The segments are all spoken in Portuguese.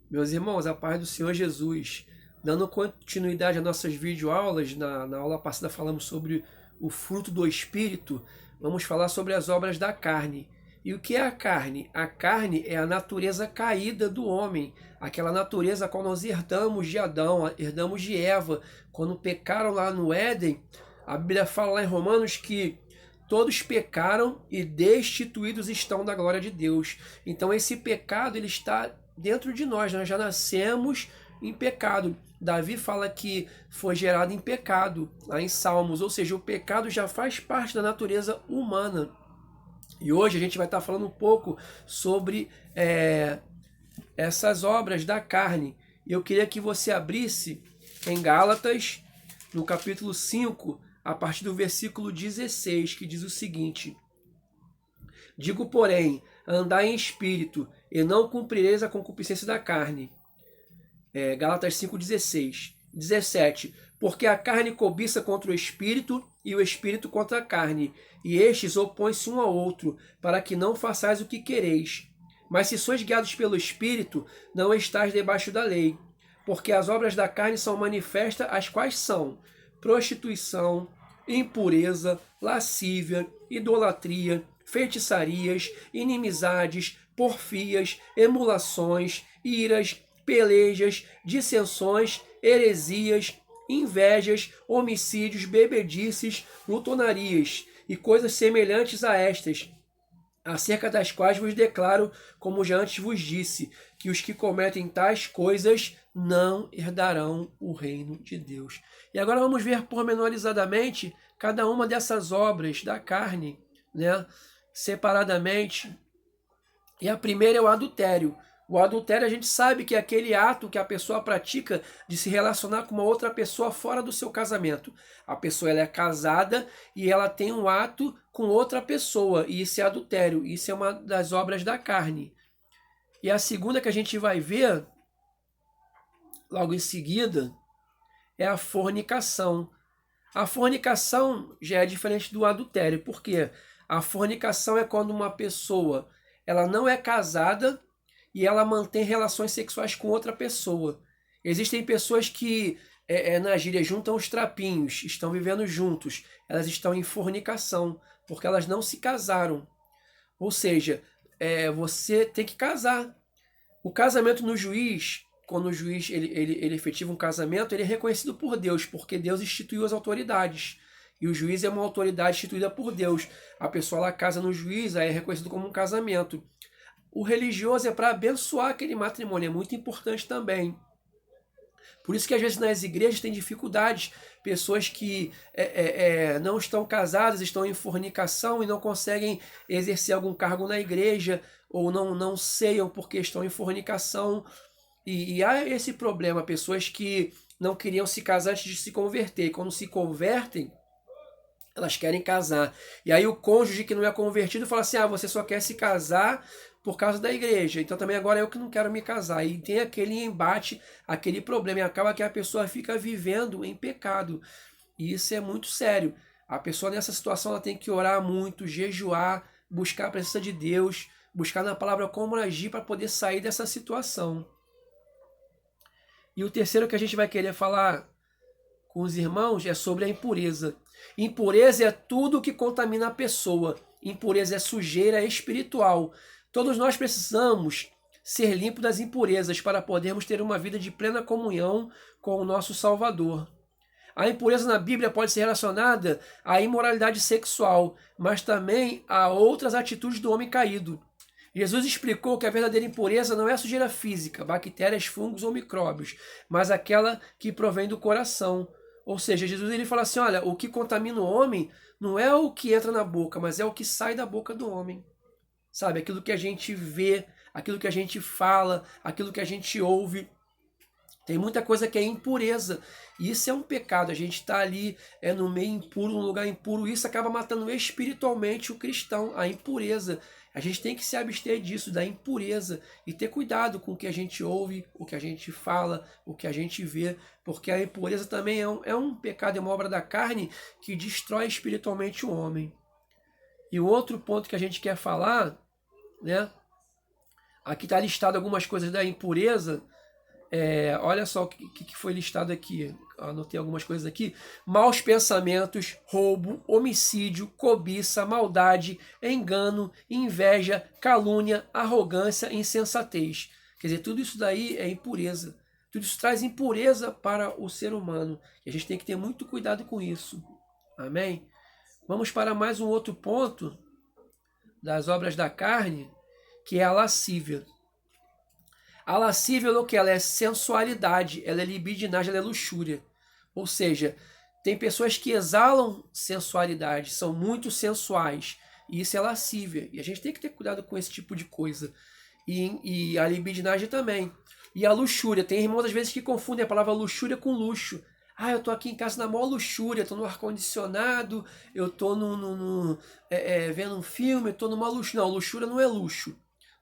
Meus irmãos, a paz do Senhor Jesus. Dando continuidade às nossas videoaulas, na aula passada falamos sobre o fruto do Espírito, vamos falar sobre as obras da carne. E o que é a carne? A carne é a natureza caída do homem, aquela natureza a qual nós herdamos de Adão, herdamos de Eva. Quando pecaram lá no Éden, a Bíblia fala lá em Romanos que todos pecaram e destituídos estão da glória de Deus. Então esse pecado ele está dentro de nós já nascemos em pecado. Davi fala que foi gerado em pecado, lá em Salmos, ou seja, o pecado já faz parte da natureza humana. E hoje a gente vai estar falando um pouco sobre essas obras da carne. Eu queria que você abrisse em Gálatas, no capítulo 5, a partir do versículo 16, que diz o seguinte: Digo, porém, andai em espírito, e não cumprireis a concupiscência da carne. Gálatas 5,16. 17. Porque a carne cobiça contra o espírito, e o espírito contra a carne, e estes opõem-se um ao outro, para que não façais o que quereis. Mas se sois guiados pelo espírito, não estáis debaixo da lei. Porque as obras da carne são manifestas, as quais são prostituição, impureza, lascívia, idolatria, feitiçarias, inimizades, porfias, emulações, iras, pelejas, dissensões, heresias, invejas, homicídios, bebedices, glutonarias e coisas semelhantes a estas, acerca das quais vos declaro, como já antes vos disse, que os que cometem tais coisas não herdarão o reino de Deus. E agora vamos ver pormenorizadamente cada uma dessas obras da carne, né, separadamente. E a primeira é o adultério. O adultério a gente sabe que é aquele ato que a pessoa pratica de se relacionar com uma outra pessoa fora do seu casamento. A pessoa ela é casada e ela tem um ato com outra pessoa, e isso é adultério, isso é uma das obras da carne. E a segunda que a gente vai ver, logo em seguida, é a fornicação. A fornicação já é diferente do adultério, porque a fornicação é quando uma pessoa ela não é casada e ela mantém relações sexuais com outra pessoa. Existem pessoas que, na gíria, juntam os trapinhos, estão vivendo juntos, elas estão em fornicação, porque elas não se casaram. Ou seja, você tem que casar. O casamento no juiz, quando o juiz ele efetiva um casamento, ele é reconhecido por Deus, porque Deus instituiu as autoridades. E o juiz é uma autoridade instituída por Deus. A pessoa lá casa no juiz, aí é reconhecido como um casamento. O religioso é para abençoar aquele matrimônio, é muito importante também. Por isso que às vezes nas igrejas tem dificuldades, pessoas que não estão casadas, estão em fornicação e não conseguem exercer algum cargo na igreja, ou não ceiam porque estão em fornicação. E há esse problema, pessoas que não queriam se casar antes de se converter, e quando se convertem, elas querem casar. E aí o cônjuge que não é convertido fala assim, você só quer se casar por causa da igreja, então também agora eu que não quero me casar. E tem aquele embate, aquele problema, e acaba que a pessoa fica vivendo em pecado. E isso é muito sério. A pessoa nessa situação ela tem que orar muito, jejuar, buscar a presença de Deus, buscar na palavra como agir para poder sair dessa situação. E o terceiro que a gente vai querer falar com os irmãos é sobre a impureza. Impureza é tudo que contamina a pessoa. Impureza é sujeira espiritual. Todos nós precisamos ser limpos das impurezas para podermos ter uma vida de plena comunhão com o nosso Salvador. A impureza na Bíblia pode ser relacionada à imoralidade sexual, mas também a outras atitudes do homem caído. Jesus explicou que a verdadeira impureza não é a sujeira física, bactérias, fungos ou micróbios, mas aquela que provém do coração. Ou seja, Jesus ele fala assim, olha, o que contamina o homem não é o que entra na boca, mas é o que sai da boca do homem. Sabe, aquilo que a gente vê, aquilo que a gente fala, aquilo que a gente ouve. Tem muita coisa que é impureza. E isso é um pecado. A gente está ali no meio impuro, num lugar impuro. Isso acaba matando espiritualmente o cristão, a impureza. A gente tem que se abster disso, da impureza. E ter cuidado com o que a gente ouve, o que a gente fala, o que a gente vê. Porque a impureza também é um pecado, é uma obra da carne que destrói espiritualmente o homem. E o outro ponto que a gente quer falar, né? Aqui está listado algumas coisas da impureza, Olha só o que foi listado aqui. Anotei algumas coisas aqui. Maus pensamentos, roubo, homicídio, cobiça, maldade, engano, inveja, calúnia, arrogância, insensatez. Quer dizer, tudo isso daí é impureza. Tudo isso traz impureza para o ser humano. E a gente tem que ter muito cuidado com isso. Amém? Vamos para mais um outro ponto das obras da carne, que é a lascívia. A lascívia, o que ela é sensualidade, ela é libidinagem, ela é luxúria. Ou seja, tem pessoas que exalam sensualidade, são muito sensuais, e isso é lascívia. E a gente tem que ter cuidado com esse tipo de coisa. E a libidinagem também. E a luxúria, tem irmãos às vezes que confundem a palavra luxúria com luxo. Ah, eu tô aqui em casa na maior luxúria, tô no ar-condicionado, eu tô vendo um filme, eu tô numa luxúria. Não, luxúria não é luxo.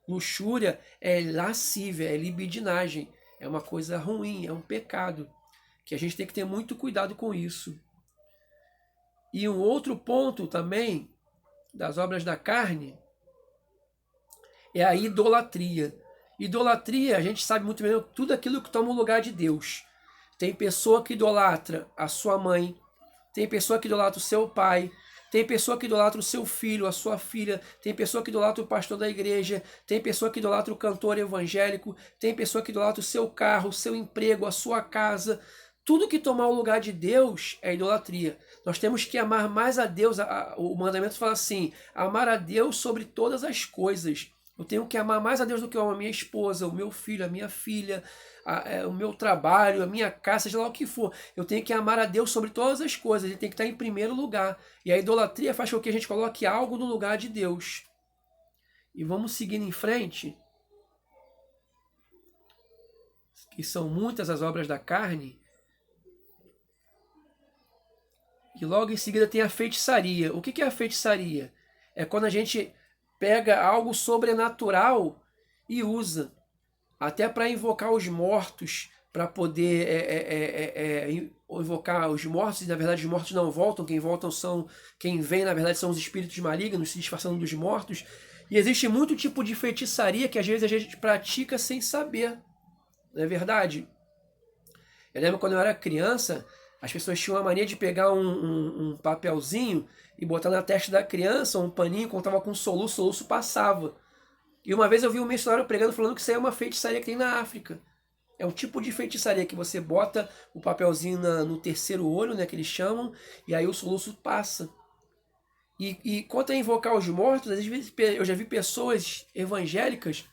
Luxúria é lascívia, é libidinagem, é uma coisa ruim, é um pecado, que a gente tem que ter muito cuidado com isso. E um outro ponto também das obras da carne é a idolatria. Idolatria, a gente sabe muito bem, tudo aquilo que toma o lugar de Deus. Tem pessoa que idolatra a sua mãe, tem pessoa que idolatra o seu pai, tem pessoa que idolatra o seu filho, a sua filha, tem pessoa que idolatra o pastor da igreja, tem pessoa que idolatra o cantor evangélico, tem pessoa que idolatra o seu carro, o seu emprego, a sua casa. Tudo que tomar o lugar de Deus é idolatria. Nós temos que amar mais a Deus. O mandamento fala assim, amar a Deus sobre todas as coisas. Eu tenho que amar mais a Deus do que eu amo a minha esposa, o meu filho, a minha filha, o meu trabalho, a minha casa, seja lá o que for. Eu tenho que amar a Deus sobre todas as coisas. Ele tem que estar em primeiro lugar. E a idolatria faz com que a gente coloque algo no lugar de Deus. E vamos seguindo em frente. Que são muitas as obras da carne. E logo em seguida tem a feitiçaria. O que é a feitiçaria? É quando a gente pega algo sobrenatural e usa. Até para invocar os mortos, para poder invocar os mortos, e na verdade os mortos não voltam, quem vem na verdade são os espíritos malignos se disfarçando dos mortos. E existe muito tipo de feitiçaria que às vezes a gente pratica sem saber, não é verdade? Eu lembro quando eu era criança, as pessoas tinham a mania de pegar um papelzinho e botar na testa da criança um paninho, quando estava com soluço, o soluço passava. E uma vez eu vi um missionário pregando falando que isso aí é uma feitiçaria que tem na África. É um tipo de feitiçaria que você bota o papelzinho no terceiro olho, né, que eles chamam, e aí o soluço passa. E quanto a invocar os mortos, às vezes eu já vi pessoas evangélicas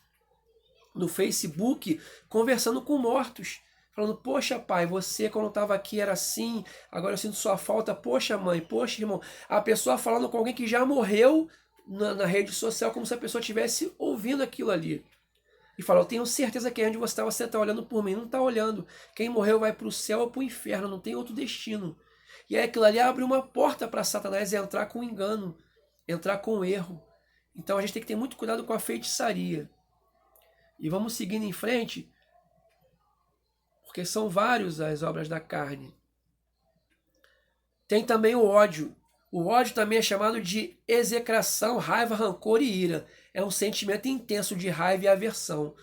no Facebook conversando com mortos. Falando, poxa pai, você quando estava aqui era assim, agora eu sinto sua falta, poxa mãe, poxa irmão. A pessoa falando com alguém que já morreu na rede social, como se a pessoa estivesse ouvindo aquilo ali. E fala, eu tenho certeza que é onde você está olhando por mim, não está olhando. Quem morreu vai para o céu ou para o inferno, não tem outro destino. E aí aquilo ali abre uma porta para Satanás entrar com engano, entrar com erro. Então a gente tem que ter muito cuidado com a feitiçaria. E vamos seguindo em frente, porque são vários as obras da carne. Tem também o ódio. O ódio também é chamado de execração, raiva, rancor e ira. É um sentimento intenso de raiva e aversão.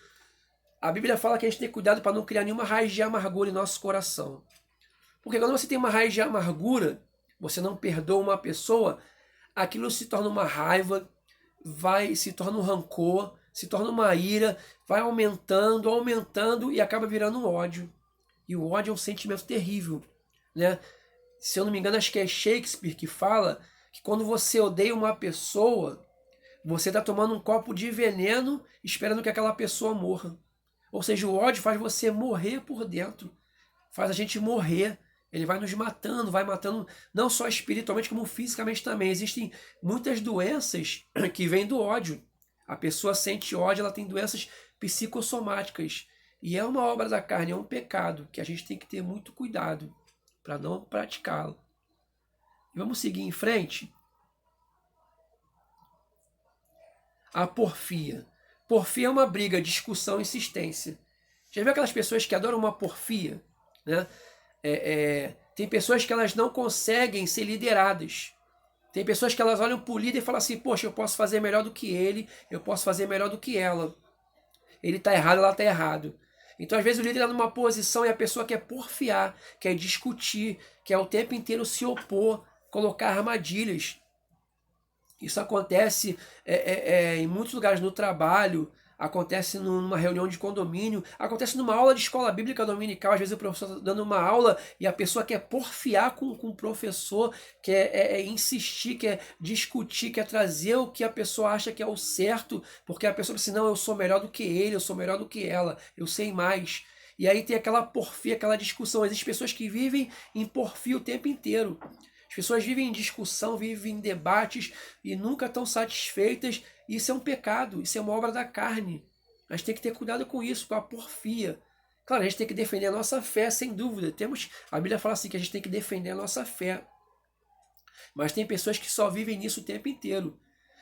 A Bíblia fala que a gente tem cuidado para não criar nenhuma raiz de amargura em nosso coração. Porque quando você tem uma raiz de amargura, você não perdoa uma pessoa, aquilo se torna uma raiva, se torna um rancor, se torna uma ira, vai aumentando, aumentando e acaba virando um ódio. E o ódio é um sentimento terrível, né? Se eu não me engano, acho que é Shakespeare que fala que quando você odeia uma pessoa, você está tomando um copo de veneno esperando que aquela pessoa morra. Ou seja, o ódio faz você morrer por dentro. Faz a gente morrer. Ele vai nos matando, vai matando não só espiritualmente, como fisicamente também. Existem muitas doenças que vêm do ódio. A pessoa sente ódio, ela tem doenças psicossomáticas. E é uma obra da carne, é um pecado que a gente tem que ter muito cuidado para não praticá-lo. Vamos seguir em frente. A porfia. Porfia é uma briga, discussão, insistência. Já viu aquelas pessoas que adoram uma porfia? Né? Tem pessoas que elas não conseguem ser lideradas. Tem pessoas que elas olham para o líder e falam assim, poxa, eu posso fazer melhor do que ele, eu posso fazer melhor do que ela. Ele está errado, ela está errado. Então, às vezes, o líder está numa posição e a pessoa quer porfiar, quer discutir, quer o tempo inteiro se opor, colocar armadilhas. Isso acontece em muitos lugares no trabalho, acontece numa reunião de condomínio, acontece numa aula de escola bíblica dominical. Às vezes o professor está dando uma aula e a pessoa quer porfiar com o professor, quer insistir, quer discutir, quer trazer o que a pessoa acha que é o certo, porque a pessoa diz assim, não, eu sou melhor do que ele, eu sou melhor do que ela, eu sei mais. E aí tem aquela porfia, aquela discussão. Existem pessoas que vivem em porfia o tempo inteiro. As pessoas vivem em discussão, vivem em debates e nunca estão satisfeitas. Isso é um pecado, isso é uma obra da carne. A gente tem que ter cuidado com isso, com a porfia. Claro, a gente tem que defender a nossa fé, sem dúvida. A Bíblia fala assim que a gente tem que defender a nossa fé. Mas tem pessoas que só vivem nisso o tempo inteiro.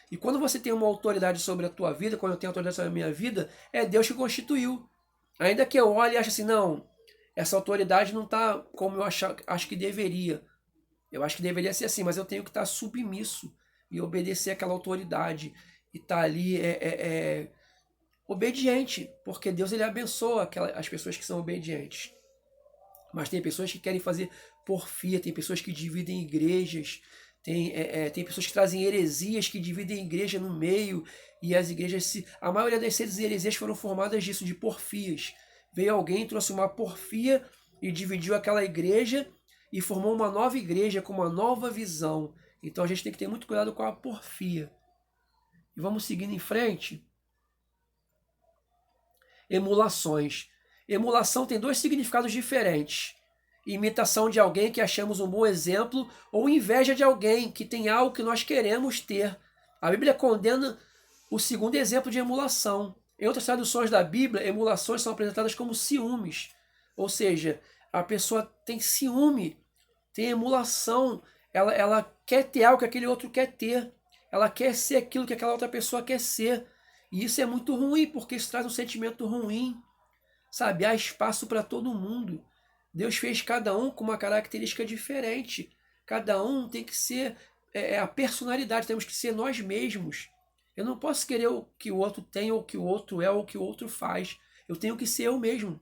E quando você tem uma autoridade sobre a tua vida, quando eu tenho autoridade sobre a minha vida, é Deus que constituiu. Ainda que eu olhe e ache assim, não, essa autoridade não está como eu acho que deveria. Eu acho que deveria ser assim, mas eu tenho que estar submisso e obedecer àquela autoridade. E estar ali obediente, porque Deus ele abençoa as pessoas que são obedientes. Mas tem pessoas que querem fazer porfia, tem pessoas que dividem igrejas, tem pessoas que trazem heresias, que dividem a igreja no meio, e as igrejas, a maioria dessas heresias foram formadas disso, de porfias. Veio alguém, trouxe uma porfia e dividiu aquela igreja e formou uma nova igreja com uma nova visão. Então a gente tem que ter muito cuidado com a porfia. E vamos seguindo em frente. Emulações. Emulação tem dois significados diferentes. Imitação de alguém que achamos um bom exemplo ou inveja de alguém que tem algo que nós queremos ter. A Bíblia condena o segundo exemplo de emulação. Em outras traduções da Bíblia, emulações são apresentadas como ciúmes. Ou seja, a pessoa tem ciúme, tem emulação, ela quer ter algo que aquele outro quer ter. Ela quer ser aquilo que aquela outra pessoa quer ser. E isso é muito ruim, porque isso traz um sentimento ruim. Sabe, há espaço para todo mundo. Deus fez cada um com uma característica diferente. Cada um tem que ser a personalidade, temos que ser nós mesmos. Eu não posso querer o que o outro tem, ou o que o outro é, ou o que o outro faz. Eu tenho que ser eu mesmo.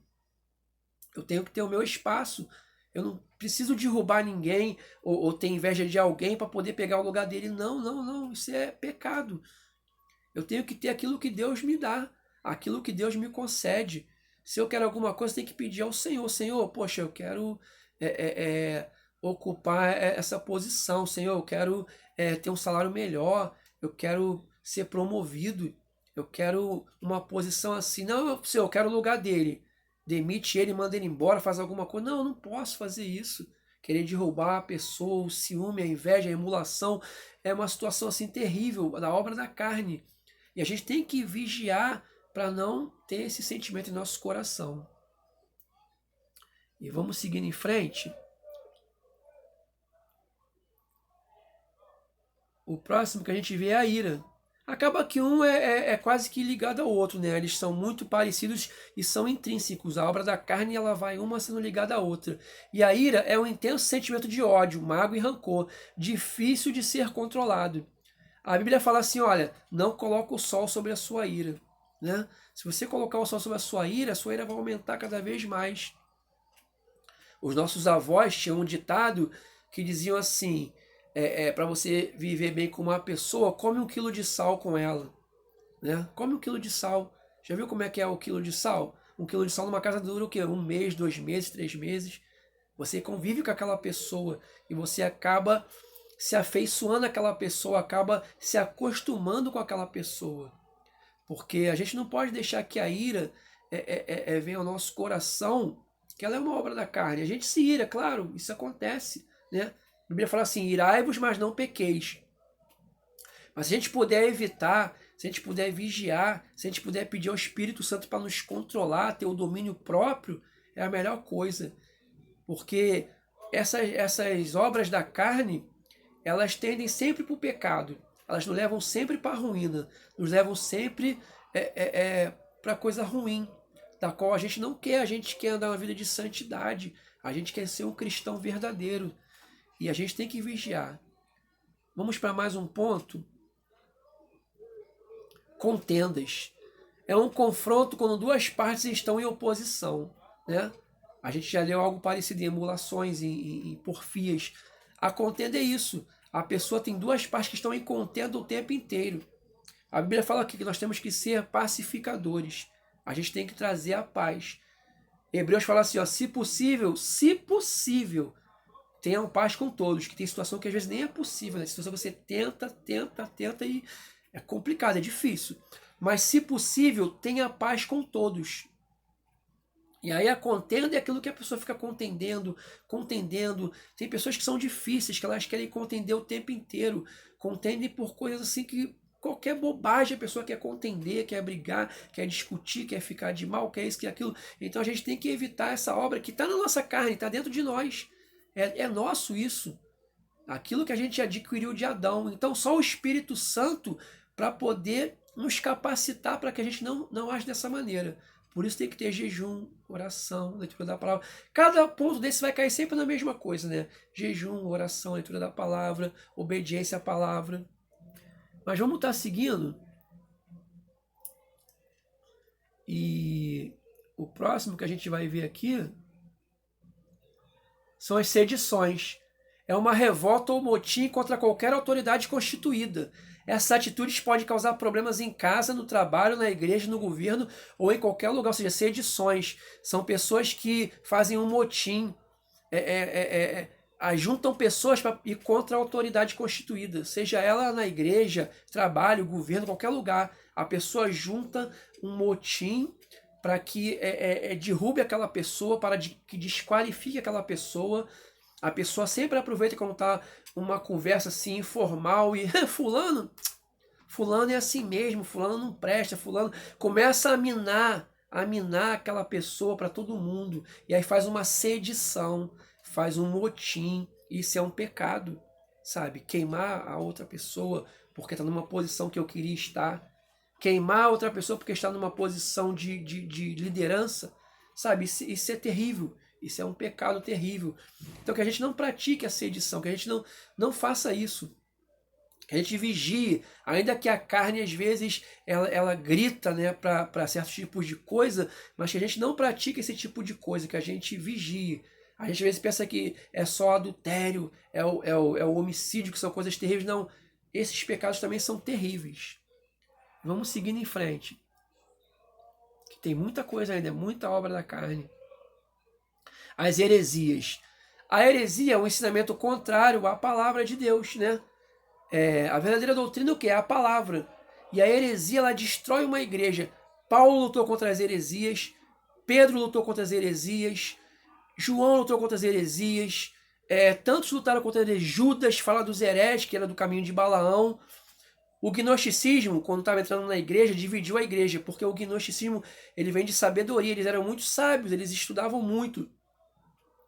Eu tenho que ter o meu espaço. Eu não preciso derrubar ninguém ou ter inveja de alguém para poder pegar o lugar dele. Não, não, não. Isso é pecado. Eu tenho que ter aquilo que Deus me dá, aquilo que Deus me concede. Se eu quero alguma coisa, tem que pedir ao Senhor. Senhor, poxa, eu quero ocupar essa posição. Senhor, eu quero ter um salário melhor. Eu quero ser promovido. Eu quero uma posição assim. Não, Senhor, eu quero o lugar dele. Demite ele, manda ele embora, faz alguma coisa. Não, eu não posso fazer isso. Querer derrubar a pessoa, o ciúme, a inveja, a emulação. É uma situação assim terrível, da obra da carne. E a gente tem que vigiar para não ter esse sentimento em nosso coração. E vamos seguindo em frente. O próximo que a gente vê é a ira. Acaba que um é quase que ligado ao outro, né? Eles são muito parecidos e são intrínsecos. A obra da carne ela vai uma sendo ligada à outra. E a ira é um intenso sentimento de ódio, mágoa e rancor, difícil de ser controlado. A Bíblia fala assim, olha, não coloca o sol sobre a sua ira. Né? Se você colocar o sol sobre a sua ira vai aumentar cada vez mais. Os nossos avós tinham um ditado que diziam assim, para você viver bem com uma pessoa, come 1 quilo de sal com ela. Né? Come 1 quilo de sal. Já viu como é que é o quilo de sal? 1 quilo de sal numa casa dura o quê? 1 mês, 2 meses, 3 meses. Você convive com aquela pessoa e você acaba se afeiçoando àquela pessoa, acaba se acostumando com aquela pessoa. Porque a gente não pode deixar que a ira venha ao nosso coração, que ela é uma obra da carne. A gente se ira, claro, isso acontece. Né? A Bíblia fala assim, irai-vos, mas não pequeis. Mas se a gente puder evitar, se a gente puder vigiar, se a gente puder pedir ao Espírito Santo para nos controlar, ter o domínio próprio, é a melhor coisa. Porque essas obras da carne, elas tendem sempre para o pecado. Elas nos levam sempre para a ruína. Nos levam sempre para coisa ruim, da qual a gente não quer. A gente quer andar uma vida de santidade. A gente quer ser um cristão verdadeiro. E a gente tem que vigiar. Vamos para mais um ponto. Contendas. é um confronto quando duas partes estão em oposição, né? A gente já leu algo parecido em emulações, em porfias. A contenda é isso. A pessoa tem duas partes que estão em contenda o tempo inteiro. A Bíblia fala aqui que nós temos que ser pacificadores. A gente tem que trazer a paz. Hebreus fala assim, ó, se possível, tenham paz com todos, que tem situação que às vezes nem é possível, né? Situação que você tenta e é complicado, é difícil. Mas se possível, tenha paz com todos. E aí a contenda é aquilo que a pessoa fica contendendo. Tem pessoas que são difíceis, que elas querem contender o tempo inteiro. Contendem por coisas assim que qualquer bobagem a pessoa quer contender, quer brigar, quer discutir, quer ficar de mal, quer isso, quer aquilo. Então a gente tem que evitar essa obra que está na nossa carne, está dentro de nós. É nosso isso. Aquilo que a gente adquiriu de Adão. Então só o Espírito Santo para poder nos capacitar para que a gente não age dessa maneira. Por isso tem que ter jejum, oração, leitura da palavra. Cada ponto desse vai cair sempre na mesma coisa, né? Jejum, oração, leitura da palavra, obediência à palavra. Mas vamos estar seguindo. E o próximo que a gente vai ver aqui são as sedições. É uma revolta ou motim contra qualquer autoridade constituída. Essas atitudes podem causar problemas em casa, no trabalho, na igreja, no governo ou em qualquer lugar. Ou seja, sedições. São pessoas que fazem um motim, ajuntam pessoas para ir contra a autoridade constituída. Seja ela na igreja, trabalho, governo, qualquer lugar. A pessoa junta um motim para que derrube aquela pessoa, para que desqualifique aquela pessoa. A pessoa sempre aproveita quando está uma conversa assim informal e fulano é assim mesmo, fulano não presta, fulano começa a minar aquela pessoa para todo mundo. E aí faz uma sedição, faz um motim. Isso é um pecado, sabe? Queimar a outra pessoa porque está numa posição que eu queria estar. Queimar a outra pessoa porque está numa posição de liderança, sabe? Isso é terrível. Isso é um pecado terrível. Então que a gente não pratique a sedição, que a gente não faça isso. Que a gente vigie, ainda que a carne às vezes ela grita, né, para certos tipos de coisa, mas que a gente não pratique esse tipo de coisa, que a gente vigie. A gente às vezes pensa que é só adultério, é o homicídio, que são coisas terríveis. Não, esses pecados também são terríveis. Vamos seguindo em frente. Que tem muita coisa ainda, muita obra da carne. As heresias. A heresia é um ensinamento contrário à palavra de Deus, né? A verdadeira doutrina é o que? É a palavra. E a heresia, ela destrói uma igreja. Paulo lutou contra as heresias, Pedro lutou contra as heresias, João lutou contra as heresias, tantos lutaram contra eles. Judas fala dos hereges, que era do caminho de Balaão. O gnosticismo, quando estava entrando na igreja, dividiu a igreja, porque o gnosticismo ele vem de sabedoria, eles eram muito sábios, eles estudavam muito.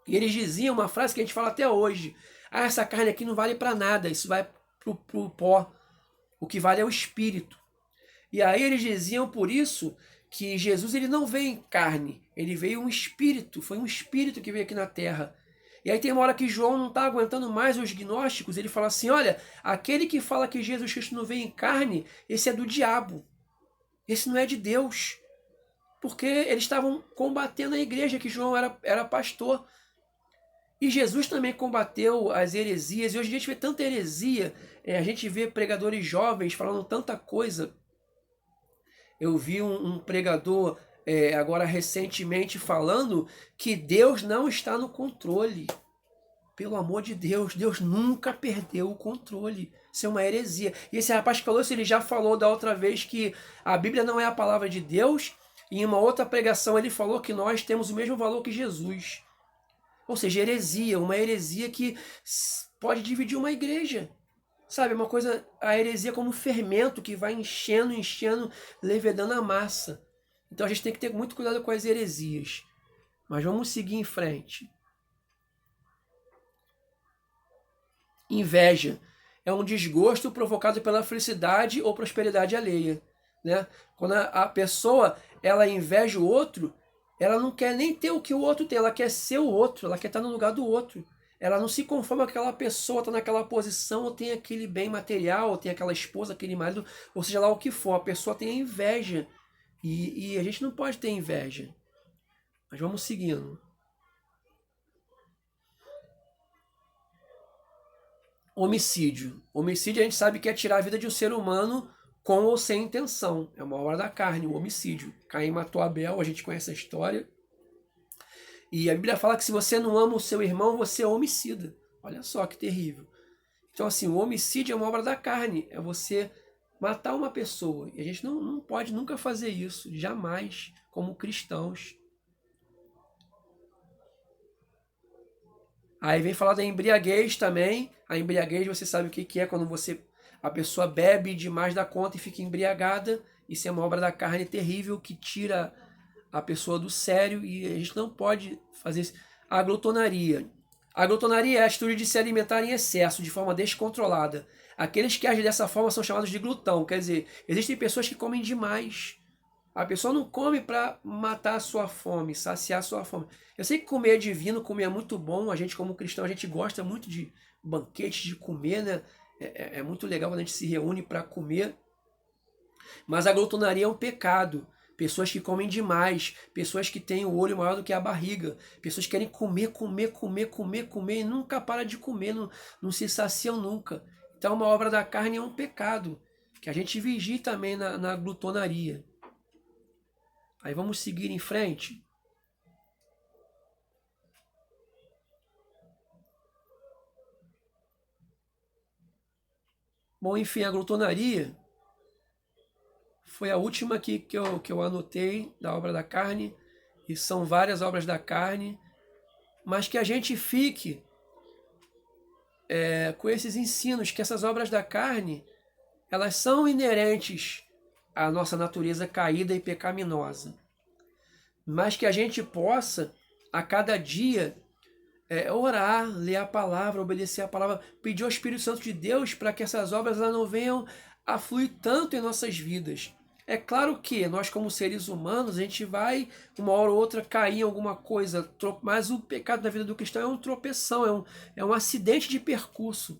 E eles diziam uma frase que a gente fala até hoje: essa carne aqui não vale para nada, isso vai pro pó. O que vale é o espírito. E aí eles diziam por isso que Jesus ele não veio em carne, ele veio um espírito, foi um espírito que veio aqui na terra. E aí tem uma hora que João não está aguentando mais os gnósticos, ele fala assim: olha, aquele que fala que Jesus Cristo não veio em carne, esse é do diabo, esse não é de Deus. Porque eles estavam combatendo a igreja, que João era pastor. E Jesus também combateu as heresias, e hoje em dia a gente vê tanta heresia, a gente vê pregadores jovens falando tanta coisa. Eu vi um pregador agora recentemente falando que Deus não está no controle. Pelo amor de Deus, Deus nunca perdeu o controle. Isso é uma heresia. E esse rapaz que falou isso, ele já falou da outra vez que a Bíblia não é a palavra de Deus, e em uma outra pregação ele falou que nós temos o mesmo valor que Jesus. Ou seja, heresia, uma heresia que pode dividir uma igreja. Sabe, uma coisa, a heresia como um fermento que vai enchendo, levedando a massa. Então a gente tem que ter muito cuidado com as heresias. Mas vamos seguir em frente. Inveja é um desgosto provocado pela felicidade ou prosperidade alheia, né? Quando a pessoa ela inveja o outro, ela não quer nem ter o que o outro tem, ela quer ser o outro, ela quer estar no lugar do outro. Ela não se conforma com aquela pessoa, está naquela posição, ou tem aquele bem material, ou tem aquela esposa, aquele marido, ou seja lá o que for. A pessoa tem a inveja. E a gente não pode ter inveja. Mas vamos seguindo. Homicídio. Homicídio a gente sabe que é tirar a vida de um ser humano com ou sem intenção. É uma obra da carne, o homicídio. Caim matou Abel, a gente conhece a história. E a Bíblia fala que se você não ama o seu irmão, você é homicida. Olha só que terrível. Então, assim, o homicídio é uma obra da carne. É você matar uma pessoa. E a gente não pode nunca fazer isso. Jamais, como cristãos. Aí vem falar da embriaguez também. A embriaguez, você sabe o que é quando a pessoa bebe demais da conta e fica embriagada. Isso é uma obra da carne terrível que tira a pessoa do sério e a gente não pode fazer isso. A glutonaria. A glutonaria é a atitude de se alimentar em excesso, de forma descontrolada. Aqueles que agem dessa forma são chamados de glutão. Quer dizer, existem pessoas que comem demais. A pessoa não come para matar a sua fome, saciar a sua fome. Eu sei que comer é divino, comer é muito bom. A gente, como cristão, a gente gosta muito de banquetes, de comer, né? É muito legal quando a gente se reúne para comer. Mas a glutonaria é um pecado. Pessoas que comem demais, pessoas que têm o olho maior do que a barriga, pessoas que querem comer e nunca param de comer, não se saciam nunca. Então, uma obra da carne é um pecado, que a gente vigie também na glutonaria. Aí vamos seguir em frente. Bom, enfim, a glutonaria foi a última aqui que eu anotei da obra da carne, e são várias obras da carne, mas que a gente fique com esses ensinos, que essas obras da carne, elas são inerentes à nossa natureza caída e pecaminosa, mas que a gente possa, a cada dia, orar, ler a palavra, obedecer a palavra, pedir ao Espírito Santo de Deus para que essas obras elas não venham a fluir tanto em nossas vidas. É claro que nós, como seres humanos, a gente vai, uma hora ou outra, cair em alguma coisa, mas o pecado na vida do cristão é um tropeção, é um acidente de percurso.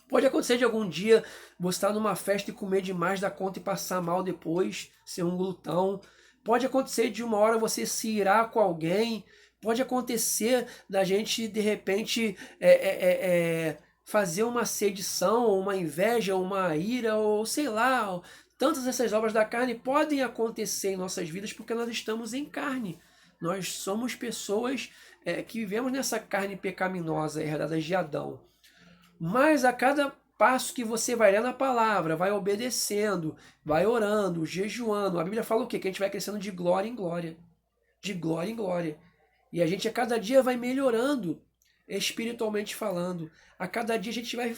Pode acontecer de algum dia você estar numa festa e comer demais da conta e passar mal depois, ser um glutão. Pode acontecer de uma hora você se irar com alguém. Pode acontecer da gente, de repente, fazer uma sedição, ou uma inveja, ou uma ira, ou sei lá. Tantas essas obras da carne podem acontecer em nossas vidas porque nós estamos em carne. Nós somos pessoas que vivemos nessa carne pecaminosa, herdadas de Adão. Mas a cada passo que você vai ler na palavra, vai obedecendo, vai orando, jejuando, a Bíblia fala o quê? Que a gente vai crescendo de glória em glória. De glória em glória. E a gente a cada dia vai melhorando, espiritualmente falando. A cada dia a gente vai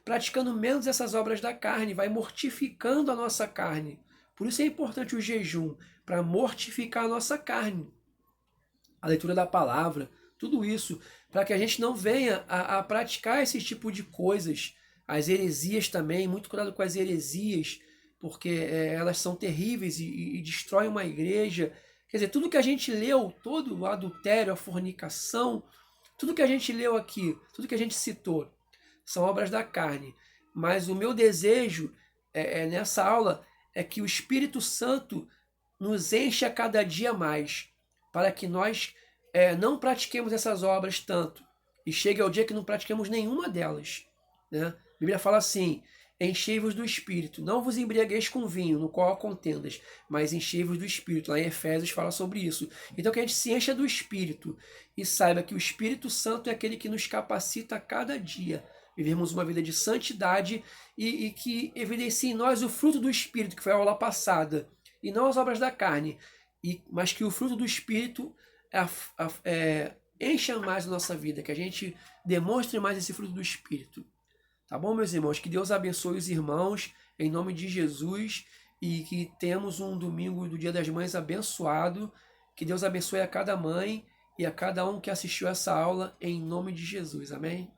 praticando menos essas obras da carne, vai mortificando a nossa carne. Por isso é importante o jejum, para mortificar a nossa carne. A leitura da palavra, tudo isso, para que a gente não venha a praticar esse tipo de coisas. As heresias também, muito cuidado com as heresias, porque elas são terríveis e destroem uma igreja. Quer dizer, tudo que a gente leu, todo o adultério, a fornicação, tudo que a gente leu aqui, tudo que a gente citou, são obras da carne. Mas o meu desejo nessa aula é que o Espírito Santo nos enche a cada dia mais, para que nós não pratiquemos essas obras tanto, e chegue ao dia que não pratiquemos nenhuma delas. Né? A Bíblia fala assim: enchei-vos do Espírito, não vos embriagueis com vinho, no qual há contendas, mas enchei-vos do Espírito. Lá em Efésios fala sobre isso. Então que a gente se encha do Espírito e saiba que o Espírito Santo é aquele que nos capacita a cada dia vivermos uma vida de santidade e que evidencie em nós o fruto do Espírito, que foi a aula passada, e não as obras da carne, mas que o fruto do Espírito encha mais a nossa vida, que a gente demonstre mais esse fruto do Espírito. Tá bom, meus irmãos? Que Deus abençoe os irmãos, em nome de Jesus, e que tenhamos um domingo do Dia das Mães abençoado. Que Deus abençoe a cada mãe e a cada um que assistiu essa aula, em nome de Jesus. Amém?